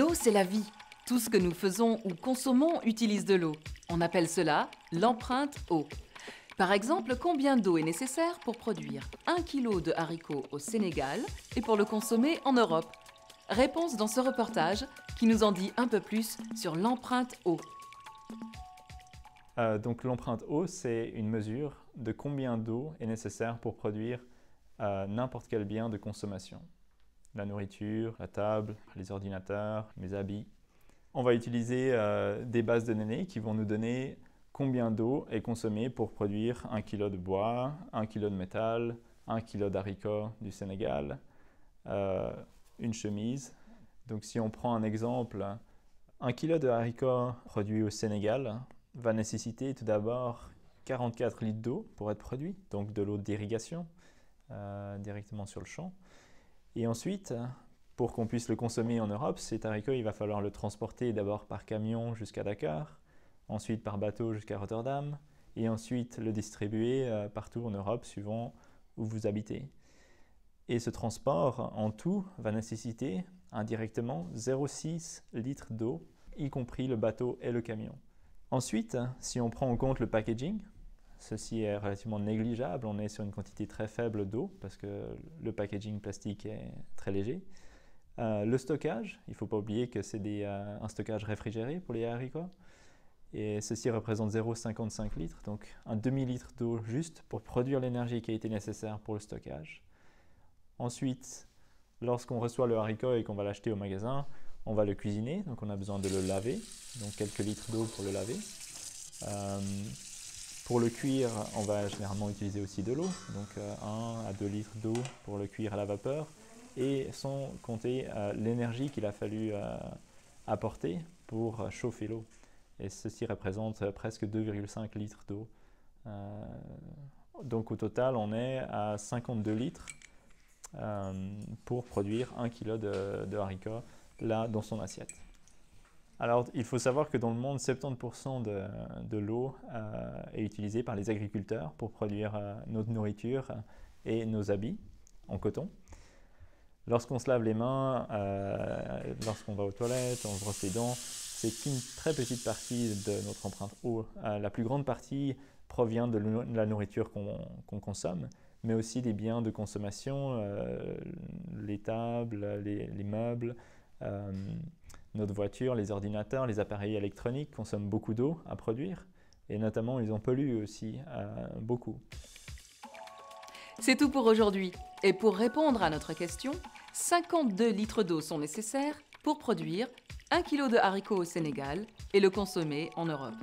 L'eau, c'est la vie. Tout ce que nous faisons ou consommons utilise de l'eau. On appelle cela l'empreinte eau. Par exemple, combien d'eau est nécessaire pour produire 1 kg de haricots au Sénégal et pour le consommer en Europe? Réponse dans ce reportage qui nous en dit un peu plus sur l'empreinte eau. Donc l'empreinte eau, c'est une mesure de combien d'eau est nécessaire pour produire n'importe quel bien de consommation. La nourriture, la table, les ordinateurs, mes habits. On va utiliser des bases de données qui vont nous donner combien d'eau est consommée pour produire 1 kg de bois, 1 kg de métal, 1 kg d'haricots du Sénégal, une chemise. Donc si on prend un exemple, 1 kg de haricots produit au Sénégal va nécessiter tout d'abord 44 litres d'eau pour être produit, donc de l'eau d'irrigation directement sur le champ. Et ensuite, pour qu'on puisse le consommer en Europe, cet haricot, il va falloir le transporter d'abord par camion jusqu'à Dakar, ensuite par bateau jusqu'à Rotterdam, et ensuite le distribuer partout en Europe suivant où vous habitez. Et ce transport en tout va nécessiter indirectement 0,6 litres d'eau, y compris le bateau et le camion. Ensuite, si on prend en compte le packaging, ceci est relativement négligeable, on est sur une quantité très faible d'eau parce que le packaging plastique est très léger. Le stockage, il ne faut pas oublier que c'est un stockage réfrigéré pour les haricots et ceci représente 0,55 litres, donc un demi-litre d'eau juste pour produire l'énergie qui a été nécessaire pour le stockage. Ensuite, lorsqu'on reçoit le haricot et qu'on va l'acheter au magasin, on va le cuisiner, donc on a besoin de le laver, donc quelques litres d'eau pour le laver. Pour le cuire, on va généralement utiliser aussi de l'eau, donc 1 à 2 litres d'eau pour le cuire à la vapeur, et sans compter l'énergie qu'il a fallu apporter pour chauffer l'eau. Et ceci représente presque 2,5 litres d'eau. Donc au total, on est à 52 litres pour produire 1 kg de haricots là dans son assiette. Alors, il faut savoir que dans le monde, 70% de l'eau est utilisée par les agriculteurs pour produire notre nourriture et nos habits en coton. Lorsqu'on se lave les mains, lorsqu'on va aux toilettes, on se brosse les dents, c'est qu'une très petite partie de notre empreinte eau. La plus grande partie provient de la nourriture qu'on consomme, mais aussi des biens de consommation, les tables, les meubles, notre voiture, les ordinateurs, les appareils électroniques consomment beaucoup d'eau à produire et notamment ils en polluent aussi beaucoup. C'est tout pour aujourd'hui. Et pour répondre à notre question, 52 litres d'eau sont nécessaires pour produire 1 kg de haricots au Sénégal et le consommer en Europe.